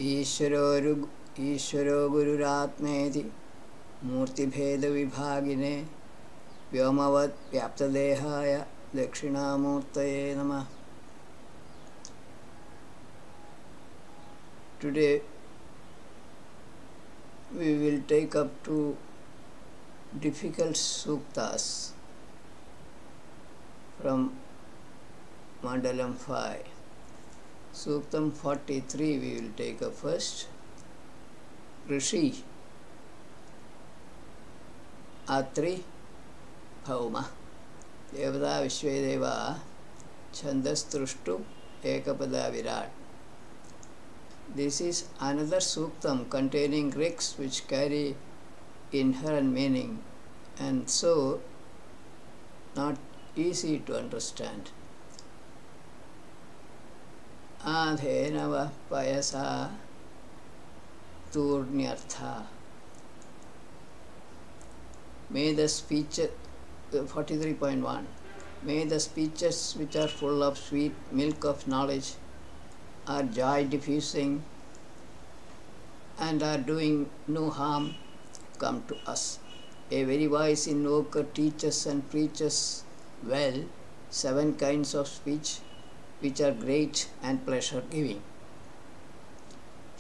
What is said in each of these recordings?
ईश्वरो गुरुरात्मेति मूर्तिभेदविभागिने व्योमवत् व्याप्तदेहाय दक्षिणामूर्तये नमः. Today we will take up two difficult suktas from Mandalam 5. Suktam 43 we will take up first. Rishi Atri Bhauma Devada Vishvedeva Chandas Trushtu Ekapada Virat. This is another suktam containing rigs which carry inherent meaning and so not easy to understand. Adhenava payasa turnyartha. May the speeches 43.1. May the speeches which are full of sweet milk of knowledge are joy diffusing and are doing no harm come to us. A very wise invoker teaches and preaches well 7 kinds of speech which are great and pleasure giving.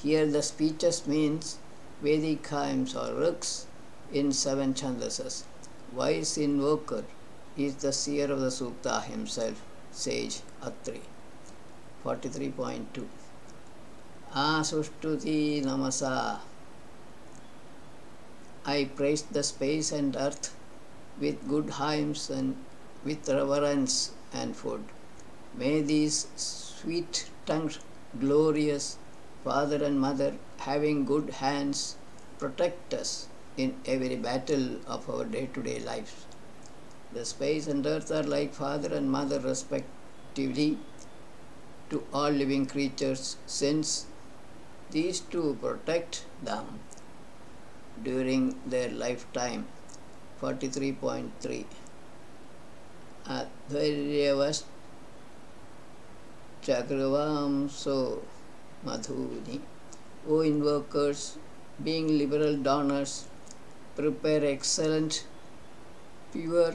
Here the speeches means Vedic hymns or rigs in 7 chandasas. Wise invoker is the seer of the sukta himself, sage Atri. 43.2. Asushtuti namasa. I praise the space and earth with good hymns and with reverence and food. May these sweet-tongued, glorious father and mother, having good hands, protect us in every battle of our day-to-day lives. The space and earth are like father and mother respectively to all living creatures, since these two protect them during their lifetime. 43.3. Adhvaryavas Chakravamso Madhuni. O invokers, being liberal donors, prepare excellent, pure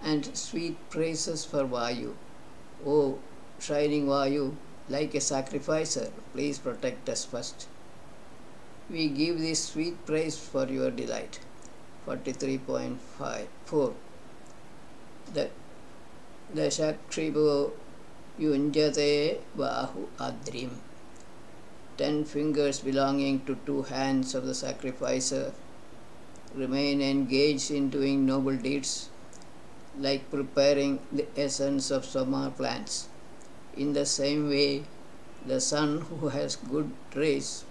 and sweet praises for Vayu. O shining Vayu, like a sacrificer, please protect us first. We give this sweet praise for your delight. 43.4. The Shakshibo Yunjate Bahu Adrim. 10 fingers belonging to 2 hands of the sacrificer remain engaged in doing noble deeds, like preparing the essence of summer plants. In the same way, the son who has good rays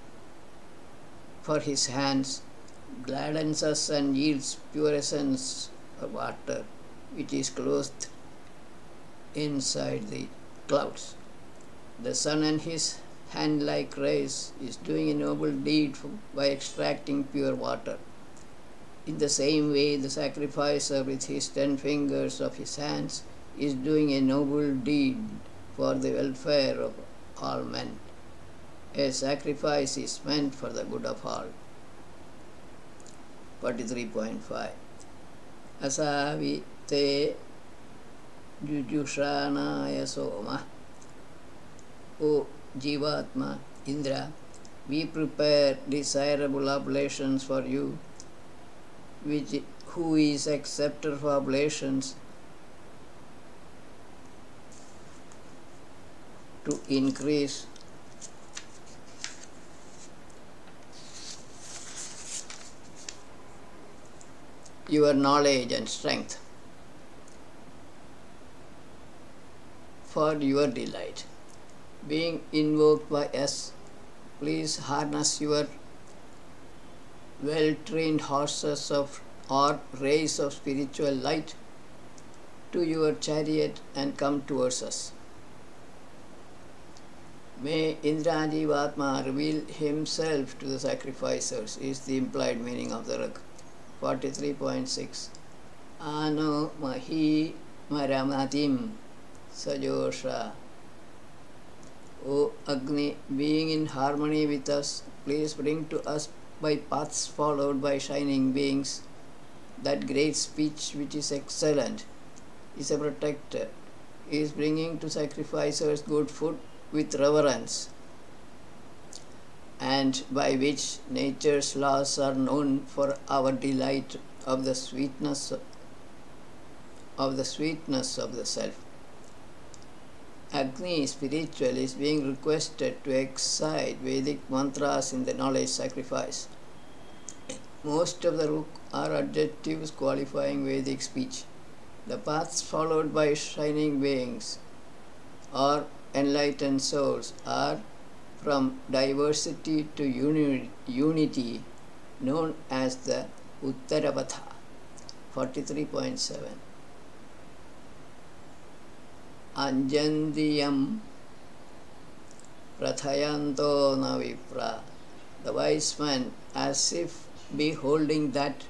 for his hands gladdens us and yields pure essence of water, which is clothed inside the clouds. The sun and his hand-like rays is doing a noble deed by extracting pure water. In the same way, the sacrificer with his 10 fingers of his hands is doing a noble deed for the welfare of all men. A sacrifice is meant for the good of all. 43.5. Asavi te jujushanaya soma. O Jivatma, Indra, we prepare desirable oblations for you, who is acceptor of oblations, to increase your knowledge and strength for your delight. Being invoked by us, please harness your well-trained horses or rays of spiritual light to your chariot and come towards us. May Indrajivatma reveal himself to the sacrificers is the implied meaning of the rag. 43.6. Ano Mahi Maramatim Sajosha. O Agni, being in harmony with us, please bring to us by paths followed by shining beings that great speech which is excellent, is a protector, is bringing to sacrificers good food with reverence, and by which nature's laws are known for our delight of the sweetness of the self. Agni spiritual is being requested to excite Vedic mantras in the knowledge sacrifice. Most of the Ruk are adjectives qualifying Vedic speech. The paths followed by shining beings or enlightened souls are from diversity to unity, known as the Uttarapatha. 43.7. Anjandiyam prathayanto na vipra. The wise man, as if beholding that,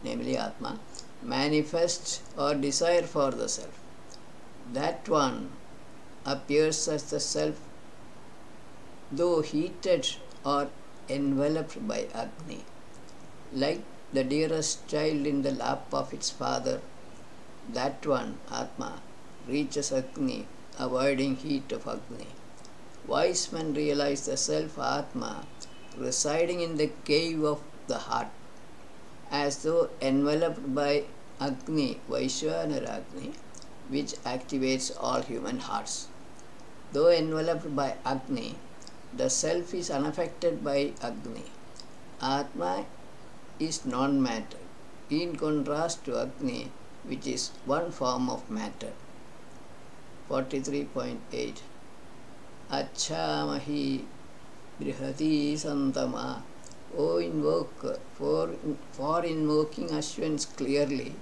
namely Atma, manifest or desire for the self. That one appears as the self, though heated or enveloped by Agni. Like the dearest child in the lap of its father, that one, Atma, reaches Agni, avoiding heat of Agni. Wise men realize the self Atma residing in the cave of the heart, as though enveloped by Agni, Vaishwanara Agni, which activates all human hearts. Though enveloped by Agni, the self is unaffected by Agni. Atma is non-matter, in contrast to Agni, which is one form of matter. 43.8. Achamahi Brihati Santama. O invoker, for invoking Ashwins clearly,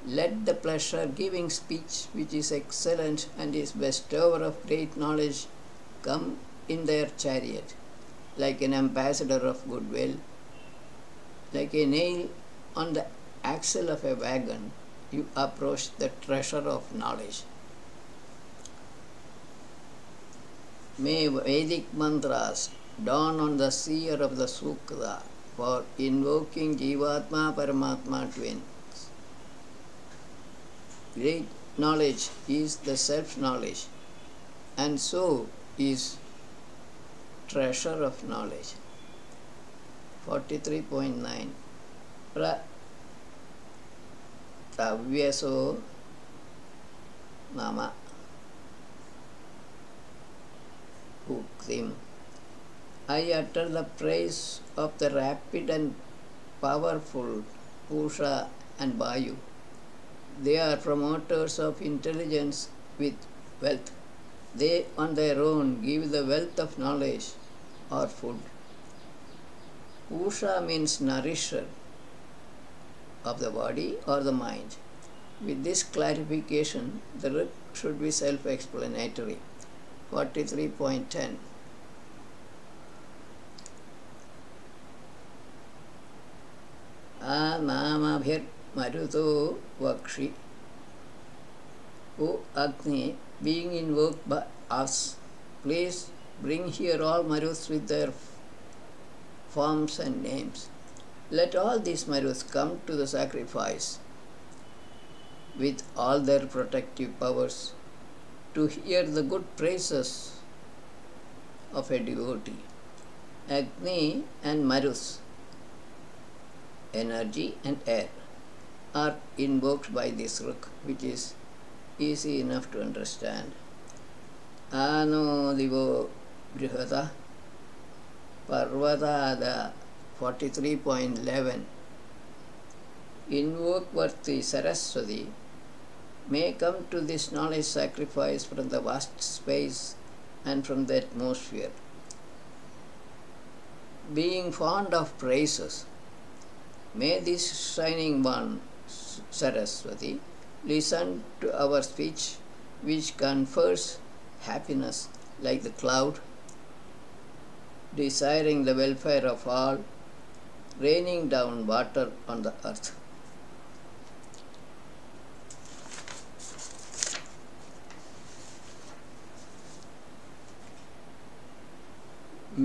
let the pleasure-giving speech, which is excellent and is bestower of great knowledge, come in their chariot, like an ambassador of goodwill, like a nail on the axle of a wagon, you approach the treasure of knowledge. May Vedic mantras dawn on the seer of the Sukta for invoking Jivatma Paramatma twins. Great knowledge is the self-knowledge, and so is treasure of knowledge. 43.9. Tavyaso Nama Uktim. I utter the praise of the rapid and powerful Pusha and Vayu. They are promoters of intelligence with wealth. They on their own give the wealth of knowledge or food. Pusha means nourisher of the body or the mind. With this clarification, the Rik should be self-explanatory. 43.10. Anamabhir Maruto Vakshi. O Agni, being invoked by us, please bring here all Maruts with their forms and names. Let all these Maruts come to the sacrifice with all their protective powers to hear the good praises of a devotee. Agni and Marus, energy and air, are invoked by this Ruk, which is easy enough to understand. Ano Divo Brihata Parvatada. 43.11. Invoke worthy Saraswati may come to this knowledge sacrifice from the vast space and from the atmosphere. Being fond of praises, may this shining one, Saraswati, listen to our speech, which confers happiness like the cloud, desiring the welfare of all, raining down water on the earth.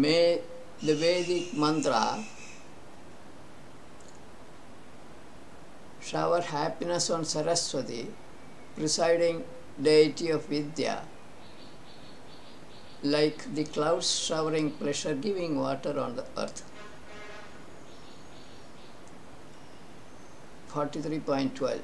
May the Vedic mantra shower happiness on Saraswati, presiding deity of Vidya, like the clouds showering pleasure-giving water on the earth. 43.12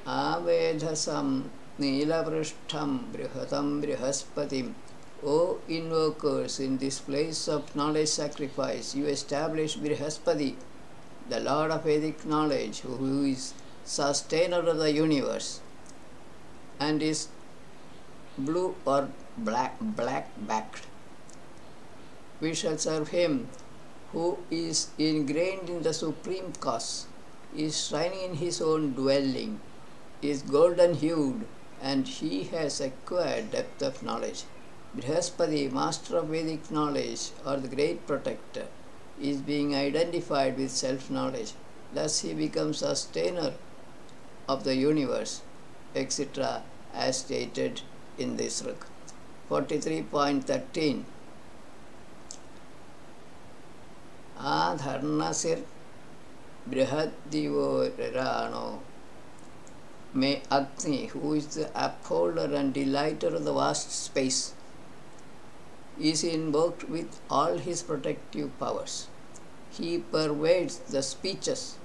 Avedhasam Neelaprishtham Brihatam Brihaspatim. O invokers, in this place of knowledge sacrifice, you establish Brihaspati, the Lord of Vedic knowledge, who is sustainer of the universe and is blue or black-backed. We shall serve him who is ingrained in the supreme cause, is shining in his own dwelling, is golden-hued, and he has acquired depth of knowledge. Brihaspati, master of Vedic knowledge, or the great protector, is being identified with self-knowledge. Thus he becomes sustainer of the universe, etc., as stated in this rig. 43.13 Adharnasir Brihadivo Rano. May Agni, who is the upholder and delighter of the vast space, is invoked with all his protective powers. He pervades the speeches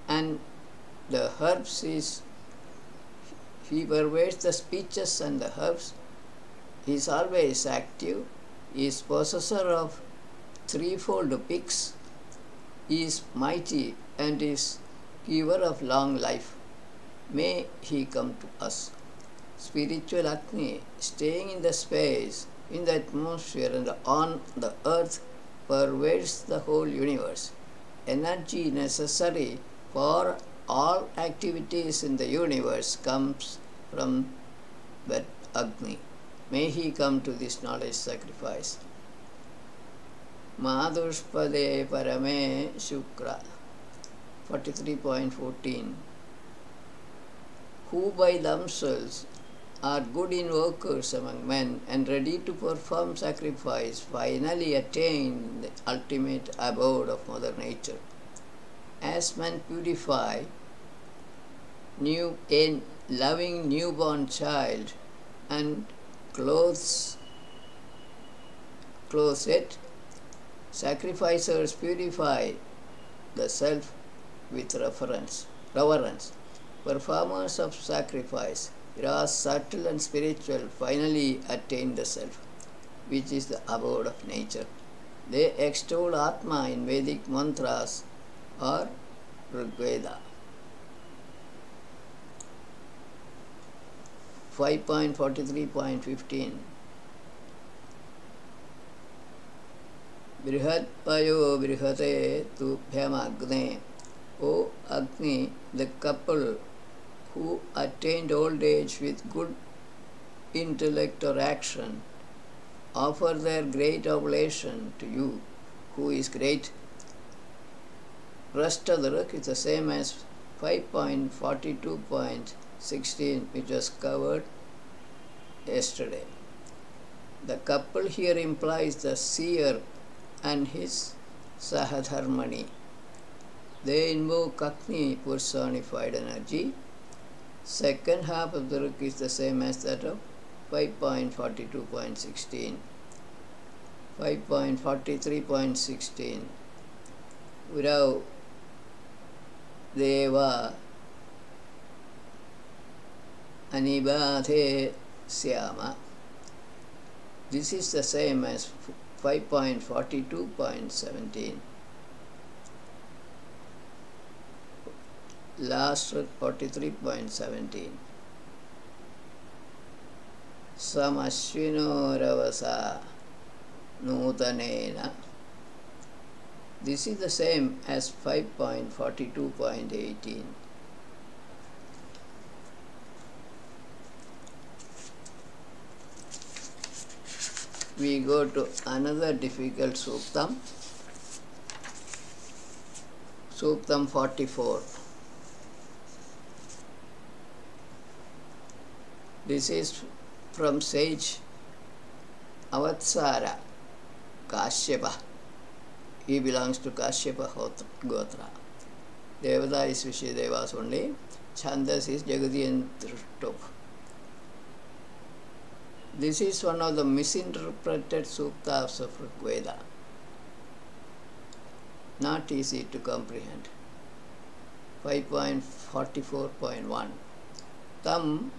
and the herbs he pervades the speeches and the herbs. He is always active. He is possessor of threefold peaks. He is mighty and is giver of long life. May he come to us. Spiritual Agni, staying in the space, in the atmosphere and on the earth, pervades the whole universe. Energy necessary for all activities in the universe comes from that Agni. May he come to this knowledge sacrifice. Madhushpade Parame Shukra. 43.14 Who by themselves are good invokers among men and ready to perform sacrifice, finally attain the ultimate abode of Mother Nature. As men purify a loving newborn child and clothes it, sacrificers purify the self with reverence. Performers of sacrifice, gross, subtle and spiritual, finally attain the self, which is the abode of nature. They extol Atma in Vedic mantras or Rigveda. 5.43.15 Brihatpayo Brihate Tubhyam Agne. O Agni, the couple who attained old age with good intellect or action, offer their great oblation to you, who is great. Rest of the rig is the same as 5.42.16, which was covered yesterday. The couple here implies the seer and his Sahadharmani. They invoke Agni, personified energy. Second half of the rig is the same as that of 5.42.16. 5.43.16 Urav Deva Anibadhe Syama. This is the same as 5.42.17. Last 43.17. Samashvino Ravasa Nutanena. This is the same as 5.42.18. We go to another difficult Suktam. Suktam 44. This is from sage Avatsara, Kashyapa. He belongs to Kashyapa Gotra. Devada is Vishidevas only. Chandas is Jagati and Trutop. This is one of the misinterpreted suktas of Rigveda. Not easy to comprehend. 5.44.1 Tam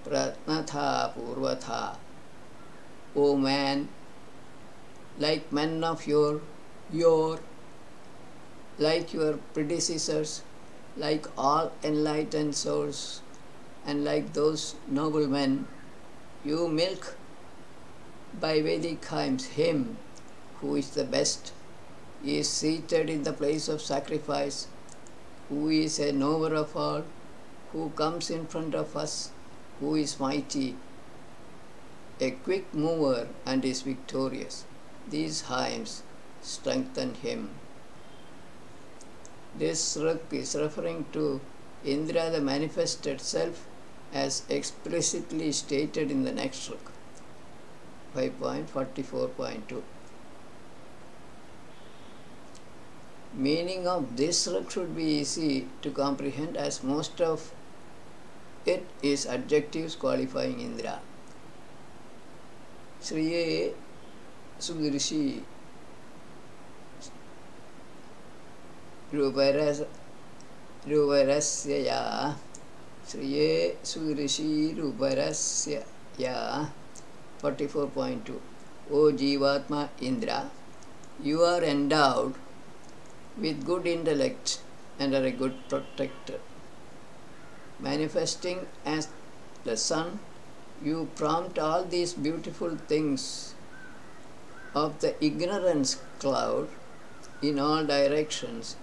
Pratnatha Purvatha. O man, like men of like your predecessors, like all enlightened souls, and like those noble men, you milk by Vedic hymns him who is the best, is seated in the place of sacrifice, who is a knower of all, who comes in front of us, who is mighty, a quick mover and is victorious. These hymns strengthen him. This Rak is referring to Indra, the manifested self, as explicitly stated in the next Rak, 5.44.2. Meaning of this Rak should be easy to comprehend, as most of it is adjectives qualifying Indra. Sriye Sugrishi Ruparasya ya Sriye Sugrishi Ruparasya ya 44.2. O Jivatma Indra, you are endowed with good intellect and are a good protector. Manifesting as the sun, you prompt all these beautiful things of the ignorance cloud in all directions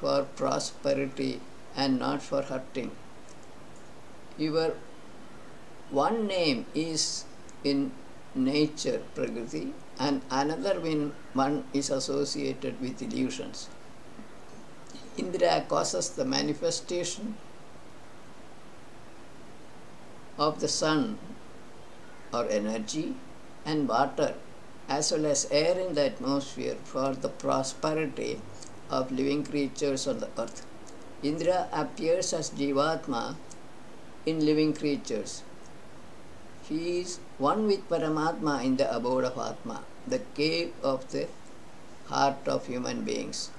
for prosperity and not for hurting. Your one name is in nature, Prakriti, and another one is associated with illusions. Indra causes the manifestation of the sun or energy and water as well as air in the atmosphere for the prosperity of living creatures on the earth. Indra appears as Jivatma in living creatures. He is one with Paramatma in the abode of Atma, the cave of the heart of human beings.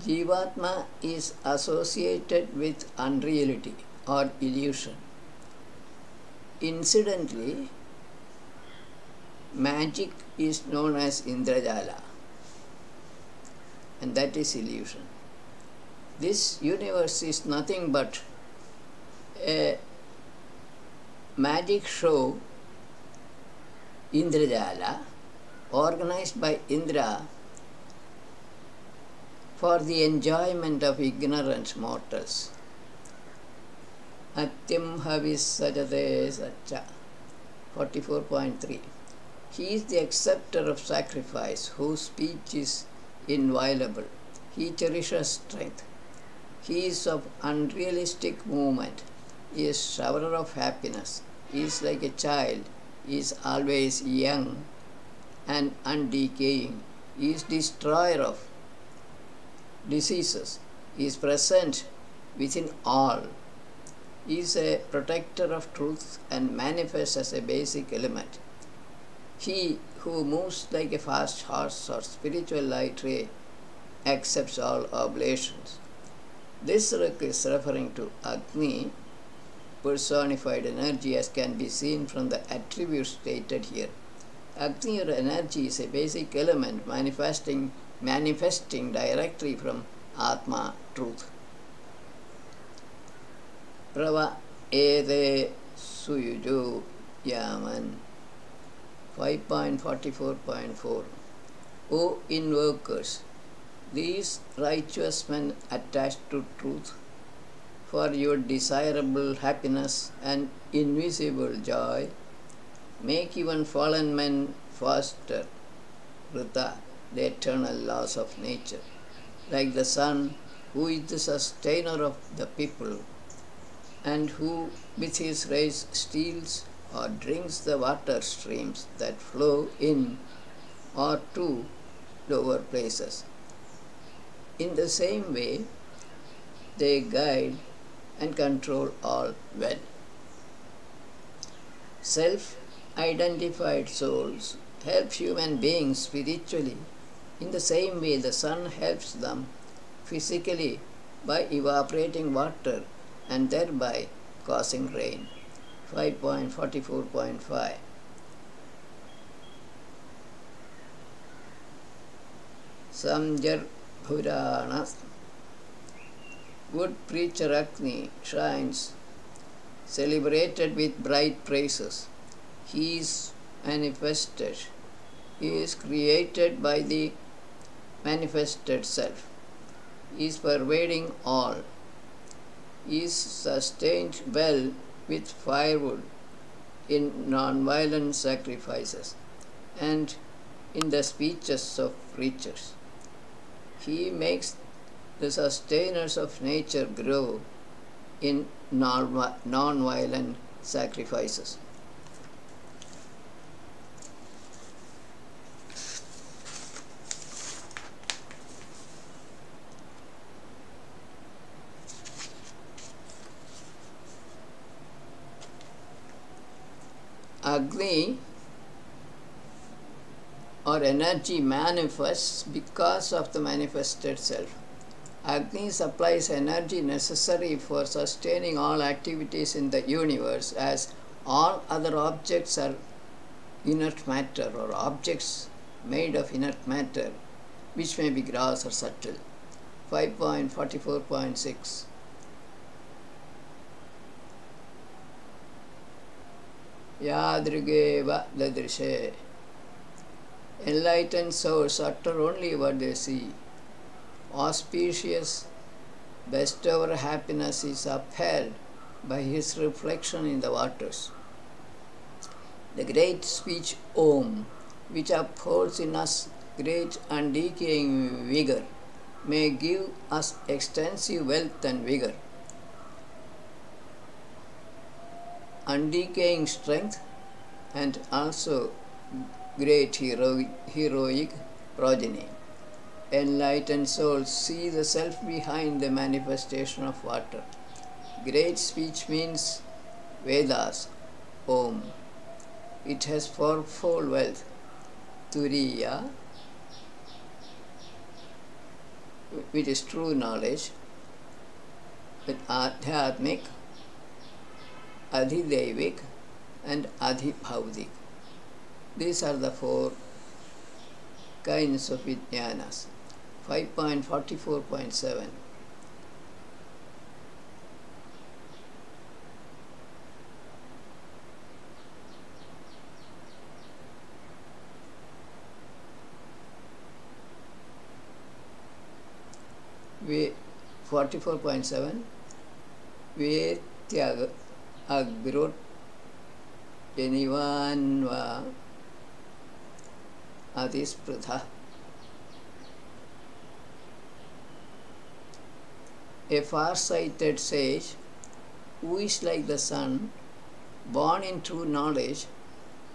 Jivatma is associated with unreality or illusion. Incidentally, magic is known as Indrajala, and that is illusion. This universe is nothing but a magic show, Indrajala, organized by Indra for the enjoyment of ignorant mortals. Atyam havis sajate sacha 44.3. He is the acceptor of sacrifice, whose speech is inviolable. He cherishes strength. He is of unrealistic movement. He is shower of happiness. He is like a child. He is always young and undecaying. He is destroyer of diseases. He is present within all. He is a protector of truth and manifests as a basic element. He who moves like a fast horse or spiritual light ray accepts all oblations. This Rak is referring to Agni, personified energy, as can be seen from the attributes stated here. Agni or energy is a basic element manifesting directly from Atma, truth. Prava ede suyuju yaman 5.44.4. O invokers, these righteous men attached to truth, for your desirable happiness and invisible joy, make even fallen men foster Rita, the eternal laws of nature. Like the sun, who is the sustainer of the people, and who with his rays steals or drinks the water streams that flow in or to lower places. In the same way, they guide and control all well. Self-identified souls help human beings spiritually in the same way the sun helps them physically by evaporating water and thereby causing rain. 5.44.5. Samjar Purana. Good preacher Agni shines, celebrated with bright praises. He is manifested. He is created by the manifested self. He is pervading all. He is sustained well with firewood in non-violent sacrifices and in the speeches of preachers. He makes the sustainers of nature grow in non-violent sacrifices. Agni or energy manifests because of the manifested self. Agni supplies energy necessary for sustaining all activities in the universe, as all other objects are inert matter or objects made of inert matter, which may be gross or subtle. 5.44.6. Yadrigeva dadrishe. Enlightened souls utter only what they see. Auspicious, bestower happiness is upheld by his reflection in the waters. The great speech Om, which upholds in us great undecaying vigor, may give us extensive wealth and vigor, undecaying strength, and also great heroic progeny. Enlightened souls see the self behind the manifestation of water. Great speech means Vedas, Om. It has fourfold wealth: Turiya, which is true knowledge, but Adhyatmik, Adhideivik, and Adhibhaudik. These are the four kinds of Vijnanas. 5.44.7. We 44.7. Vetyaga agrot jenivanva adispritha. A far-sighted sage, who is like the sun, born in true knowledge,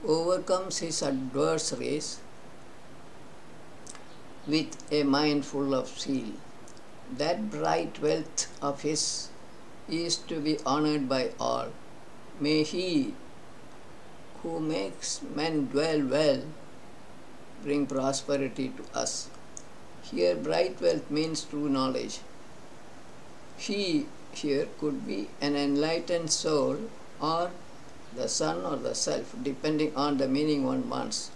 overcomes his adversaries with a mind full of zeal. That bright wealth of his is to be honored by all. May he, who makes men dwell well, bring prosperity to us. Here, bright wealth means true knowledge. He here could be an enlightened soul or the sun or the self, depending on the meaning one wants.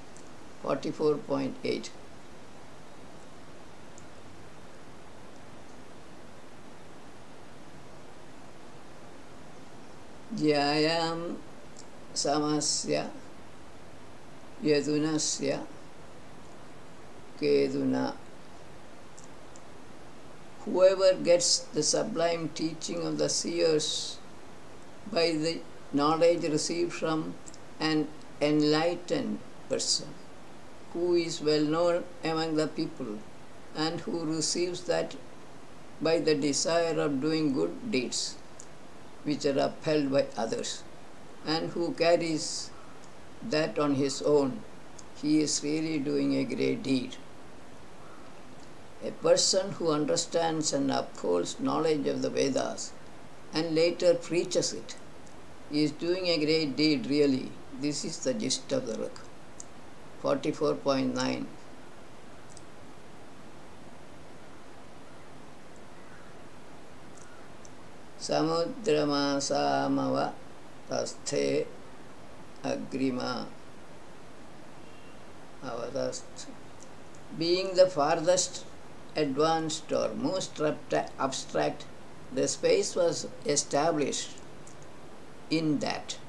44.8. Jyayam samasya yadunasya keduna. Whoever gets the sublime teaching of the seers by the knowledge received from an enlightened person, who is well known among the people, and who receives that by the desire of doing good deeds, which are upheld by others, and who carries that on his own, he is really doing a great deed. A person who understands and upholds knowledge of the Vedas and later preaches it is doing a great deed really. This is the gist of the Rig. 44.9. Samudramasamava tasthe agrima avadast. Being the farthest advanced or most abstract, the space was established in that,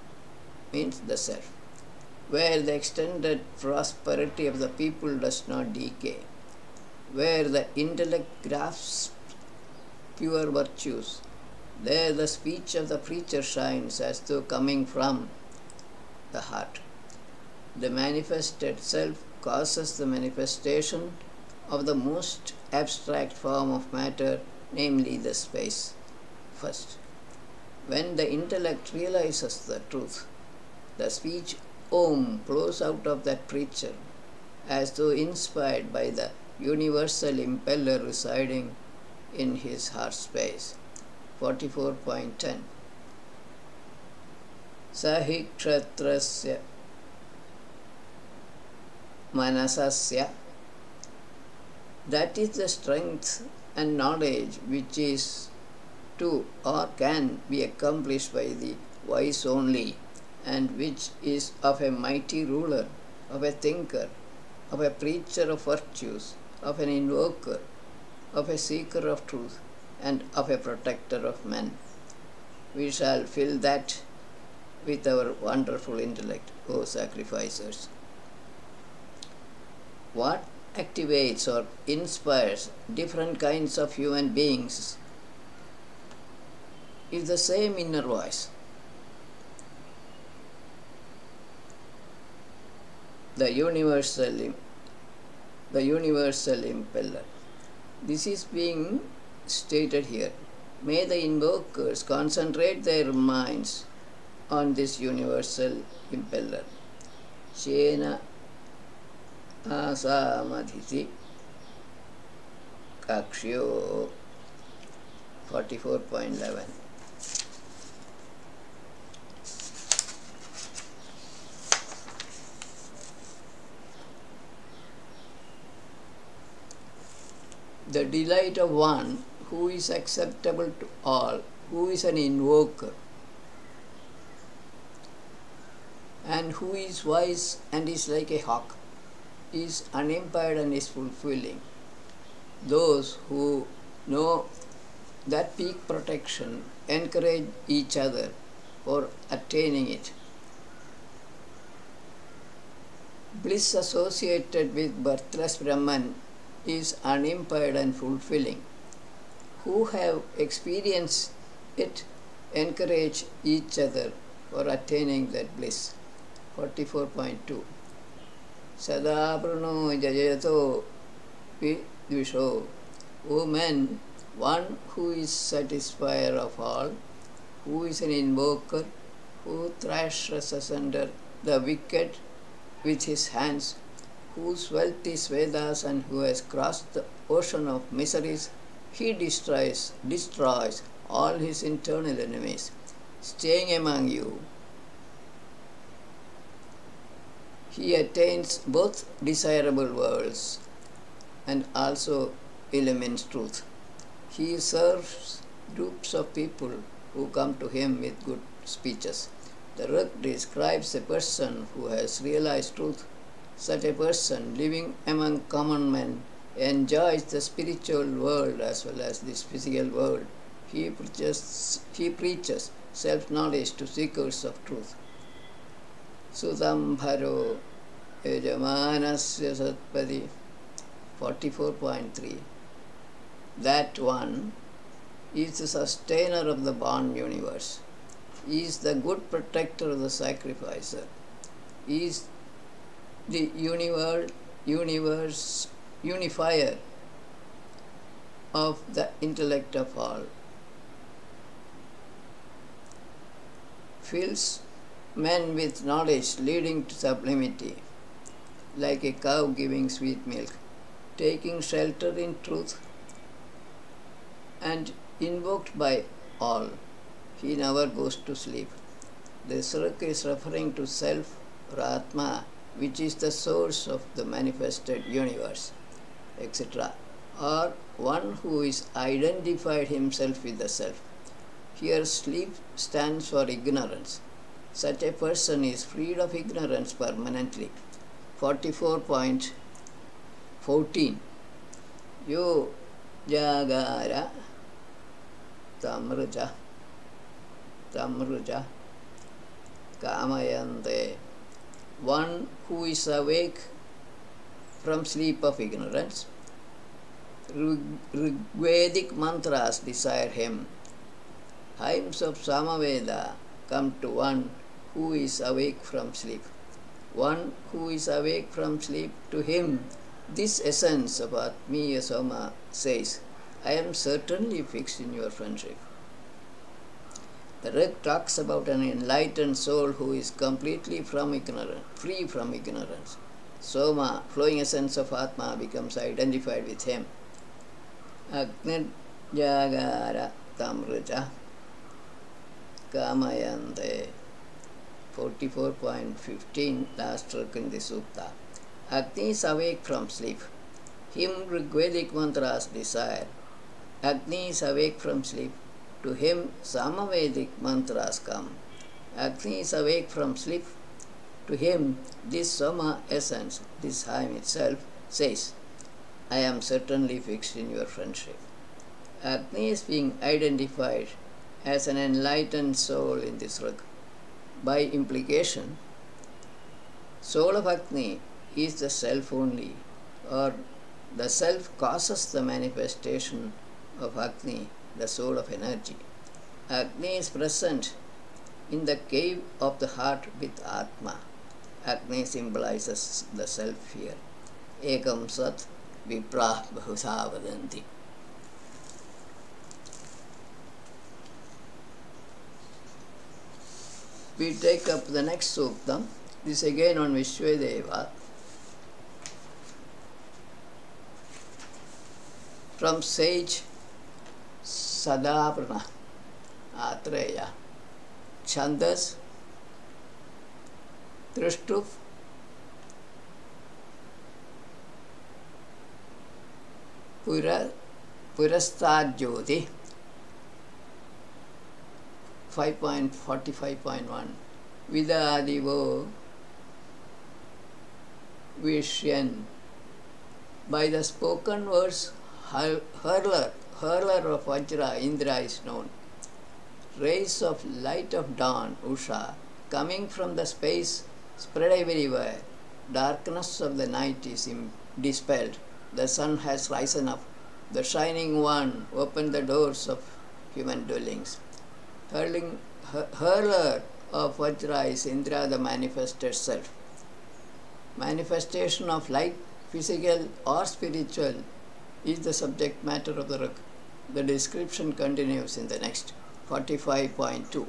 means the self, where the extended prosperity of the people does not decay, where the intellect grasps pure virtues, there the speech of the preacher shines as though coming from the heart. The manifested self causes the manifestation of the most abstract form of matter, namely the space, first. When the intellect realizes the truth, the speech Om flows out of that preacher as though inspired by the universal impeller residing in his heart space. 44.10. Sahi kshatrasya manasasya. That is the strength and knowledge which is to or can be accomplished by the wise only, and which is of a mighty ruler, of a thinker, of a preacher of virtues, of an invoker, of a seeker of truth, and of a protector of men. We shall fill that with our wonderful intellect, O sacrificers. What activates or inspires different kinds of human beings is the same inner voice. The universal impeller. This is being stated here. May the invokers concentrate their minds on this universal impeller. Chena asamadhiti kakshyo. 44.11. The delight of one who is acceptable to all, who is an invoker, and who is wise and is like a hawk, is unimpaired and is fulfilling. Those who know that peak protection encourage each other for attaining it. Bliss associated with birthless Brahman is unimpaired and fulfilling. Who have experienced it encourage each other for attaining that bliss. 44.2. Sada prano jajayato vidvisho. O men, one who is satisfier of all, who is an invoker, who thrashes asunder the wicked with his hands, whose wealth is Vedas and who has crossed the ocean of miseries, he destroys all his internal enemies, staying among you. He attains both desirable worlds and also illumines truth. He serves groups of people who come to him with good speeches. The Rig describes a person who has realized truth. Such a person, living among common men, enjoys the spiritual world as well as this physical world. He preaches self-knowledge to seekers of truth. Sudambharo Yajamanasya Satpadi. 44.3. That one is the sustainer of the born universe. He is the good protector of the sacrificer. He is the unifier of the intellect of all. fills men with knowledge leading to sublimity, like a cow giving sweet milk, taking shelter in truth and invoked by all. He never goes to sleep. The Sruk is referring to self or Atma, which is the source of the manifested universe, etc., or one who is identified himself with the self. Here sleep stands for ignorance. Such a person is freed of ignorance permanently. 44.14 Yo Jagara Tamruja Kamayante. One who is awake from sleep of ignorance. Rigvedic mantras desire him. Hymns of Samaveda come to one who is awake from sleep. One who is awake from sleep, to him this essence of Atmiya Soma says, I am certainly fixed in your friendship. The Rig talks about an enlightened soul who is completely free from ignorance. Soma, flowing essence of Atma, becomes identified with him. Agnit Jagara Tamruja Kamayante. 44.15, last stroke in the Sukta. Agni is awake from sleep. Him Rigvedic mantras desire. Agni is awake from sleep. To him Samavedic mantras come. Agni is awake from sleep. To him this Soma essence, this hymn itself, says, I am certainly fixed in your friendship. Agni is being identified as an enlightened soul in this Rig. By implication, soul of Agni is the self only, or the self causes the manifestation of Agni, the soul of energy. Agni is present in the cave of the heart with Atma. Agni symbolizes the self here. Ekam sat viprah bahusha vadanti. We take up the next suktam. This again on Vishwadeva. From sage Sadaprana Atreya. Chandas Drishtup Purastad Jyoti. 5.45.1 Vidadivo Vishyan. By the spoken words, hurler of Vajra, Indra is known. Rays of light of dawn, Usha, coming from the space, spread everywhere. Darkness of the night is dispelled. The sun has risen up. The shining one opened the doors of human dwellings. Hurler of Vajra is Indra, the manifested self. Manifestation of light, physical or spiritual, is the subject matter of the Rig. The description continues in the next. 45.2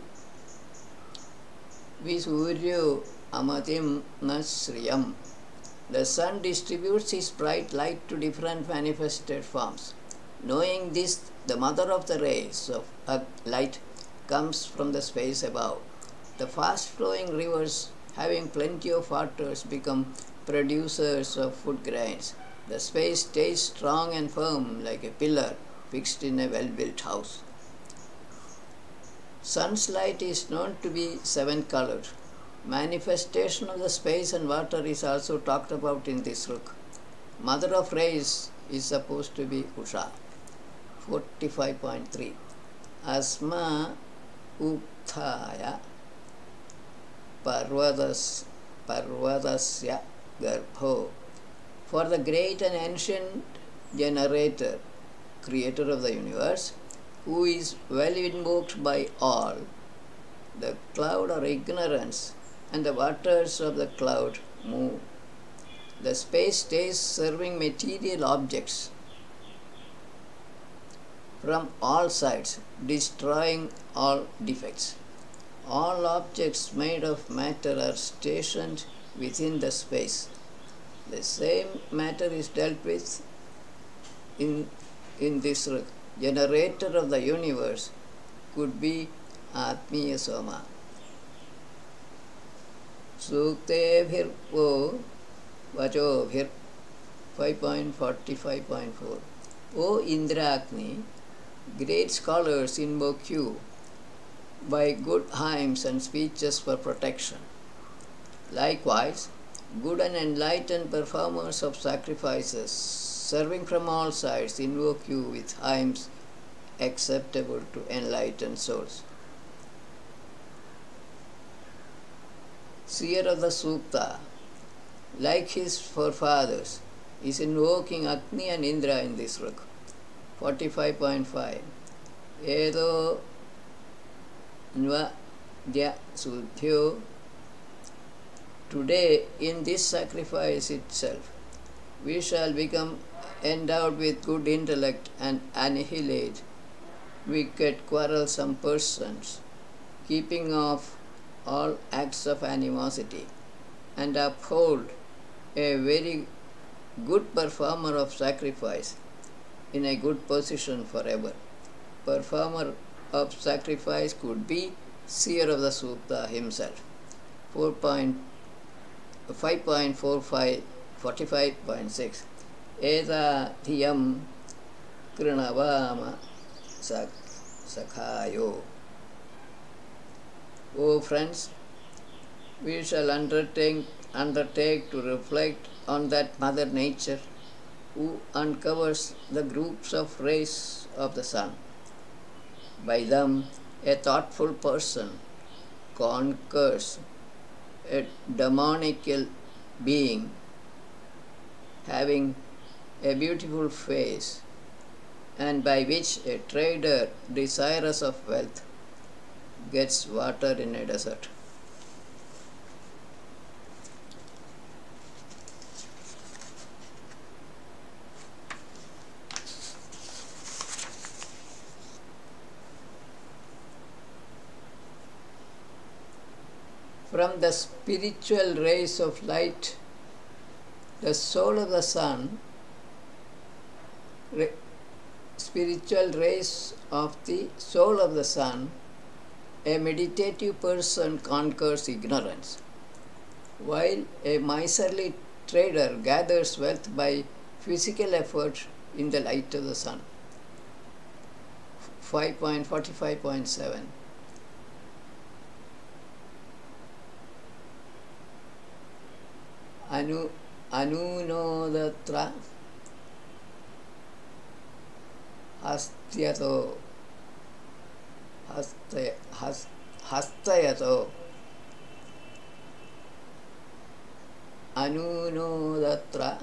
Visuryo amatim nasriyam. The sun distributes his bright light to different manifested forms. Knowing this, the mother of the rays of light comes from the space above. The fast-flowing rivers, having plenty of waters, become producers of food grains. The space stays strong and firm like a pillar fixed in a well-built house. Sun's light is known to be seven-colored. Manifestation of the space and water is also talked about in this Rig. Mother of rays is supposed to be Usha. 45.3 Asma Ukthaya Parvadasya Garbho. For the great and ancient generator, creator of the universe, who is well invoked by all, the cloud or ignorance and the waters of the cloud move. The space stays serving material objects from all sides, destroying all defects. All objects made of matter are stationed within the space. The same matter is dealt with in this generator of the universe could be Atmiya Soma. Suktebhir Vachobhir 5.45.4. O Indra-Agni, great scholars invoke you by good hymns and speeches for protection. Likewise, good and enlightened performers of sacrifices, serving from all sides, invoke you with hymns acceptable to enlightened souls. Seer of the Sukta, like his forefathers, is invoking Agni and Indra in this book. 45.5. Edo Nva Dya Sudhyo. Today, in this sacrifice itself, we shall become endowed with good intellect and annihilate wicked, quarrelsome persons, keeping off all acts of animosity, and uphold a very good performer of sacrifice in a good position forever. Performer of sacrifice could be seer of the Sukta himself. 45.6. Eda Dhiyam Krinavama Sakhayo. O friends, we shall undertake to reflect on that Mother Nature who uncovers the groups of rays of the sun. By them, a thoughtful person conquers a demoniacal being having a beautiful face, and by which a trader desirous of wealth gets water in a desert. From the spiritual rays of light, the soul of the sun, spiritual rays of the soul of the sun, a meditative person conquers ignorance, while a miserly trader gathers wealth by physical effort in the light of the sun. 5.45.7. Anunodatra Hastyato Hastayato Anunodatra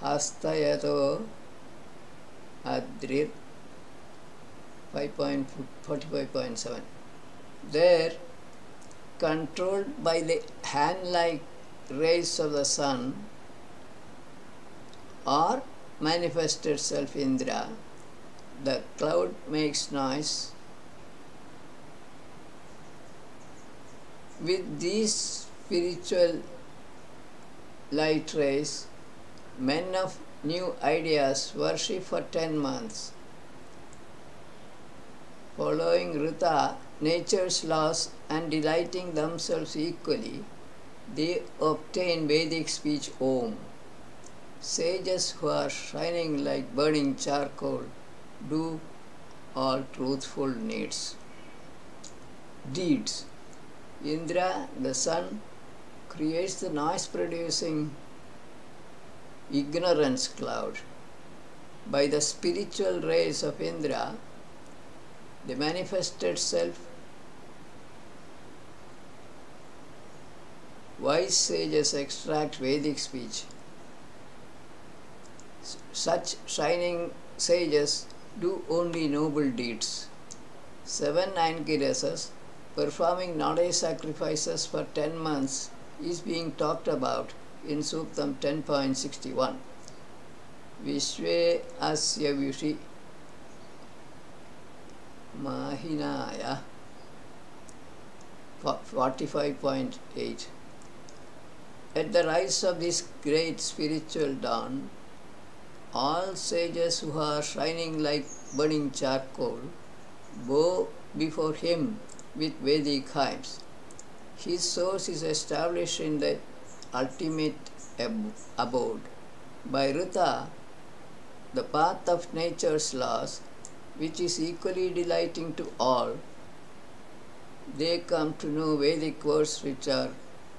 Hastayato Adrir 5.45.7. There, controlled by the hand-like rays of the sun, or manifested self Indra, the cloud makes noise. With these spiritual light rays, men of new ideas worship for 10 months. Following Rita, nature's laws, and delighting themselves equally, they obtain Vedic speech Om. Sages who are shining like burning charcoal do all truthful deeds. Indra, the sun, creates the noise-producing ignorance cloud. By the spiritual rays of Indra, the manifested self, wise sages extract Vedic speech. Such shining sages do only noble deeds. 7 Angirasas, performing knowledge sacrifices for 10 months, is being talked about in Suktam 10.61. Vishwe asya vishi Mahinaya 45.8. At the rise of this great spiritual dawn, all sages who are shining like burning charcoal bow before him with Vedic hymns. His source is established in the ultimate abode. By Rita, the path of nature's laws, which is equally delighting to all, they come to know Vedic words which are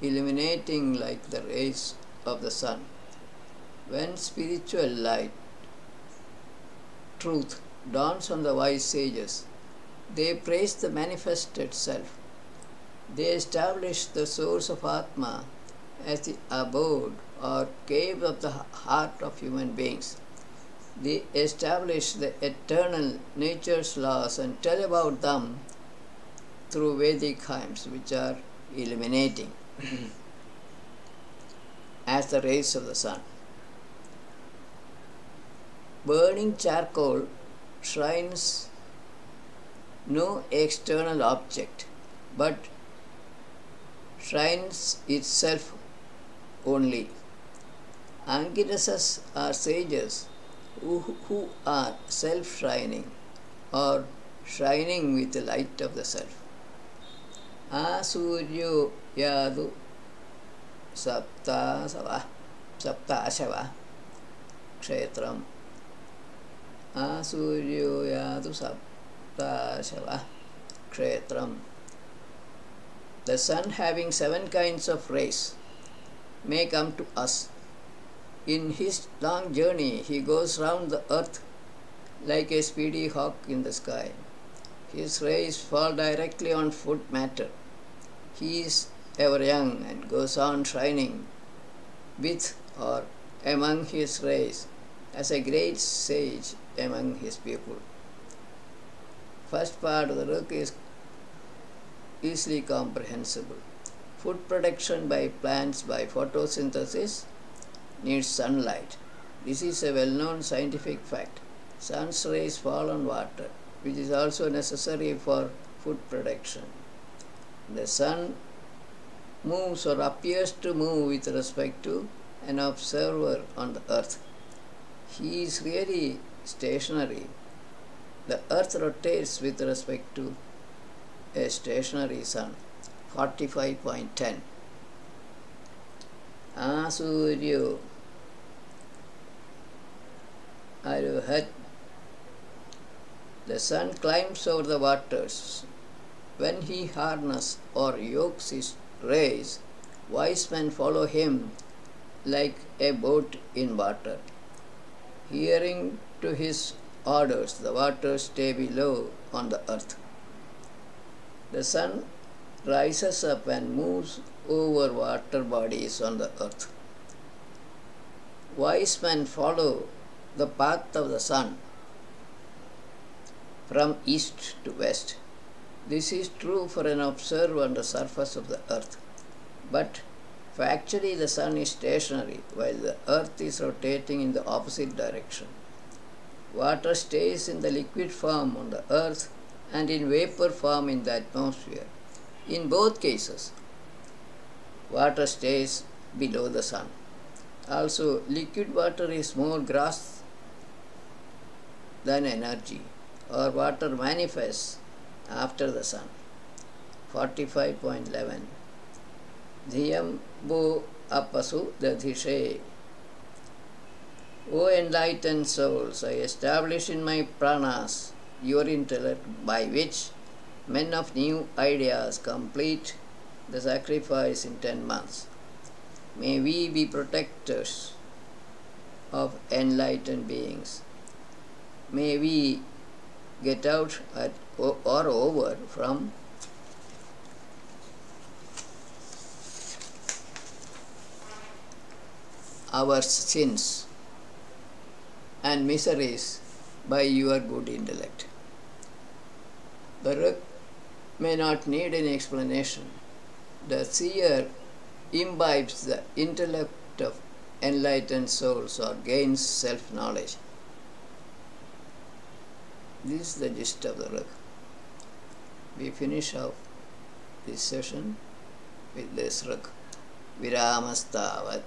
illuminating like the rays of the sun. When spiritual light, truth, dawns on the wise sages, they praise the manifested self. They establish the source of Atma as the abode or cave of the heart of human beings. They establish the eternal nature's laws and tell about them through Vedic hymns, which are illuminating as the rays of the sun. Burning charcoal shines no external object, but shines itself only. Angirasas are sages who are self-shining or shining with the light of the self. Asuryo yadu saptasava kshetram. Asuryo yadu saptasava kshetram. The sun, having 7 kinds of rays, may come to us. In his long journey, he goes round the earth like a speedy hawk in the sky. His rays fall directly on food matter. He is ever young and goes on shining with or among his rays as a great sage among his people. First part of the book is easily comprehensible. Food production by plants by photosynthesis needs sunlight. This is a well-known scientific fact. Sun's rays fall on water, which is also necessary for food production. The sun moves or appears to move with respect to an observer on the earth. He is really stationary. The earth rotates with respect to a stationary sun. 45.10. Asuryo Aruhat. The sun climbs over the waters. When he harnesses or yokes his rays, wise men follow him like a boat in water. Hearing to his orders, the waters stay below on the earth. The sun rises up and moves over water bodies on the earth. Wise men follow the path of the sun from east to west. This is true for an observer on the surface of the earth. But factually the sun is stationary while the earth is rotating in the opposite direction. Water stays in the liquid form on the earth and in vapor form in the atmosphere. In both cases, water stays below the sun. Also, liquid water is more gross than energy, or water manifests after the sun. 45.11. Dhiyam bo apasu dadhishe. O enlightened souls, I establish in my pranas your intellect by which men of new ideas complete the sacrifice in 10 months. May we be protectors of enlightened beings. May we get out or over from our sins and miseries by your good intellect. Baruch may not need any explanation. The seer imbibes the intellect of enlightened souls or gains self-knowledge. This is the gist of the book. We finish off this session with this Viramastāvat.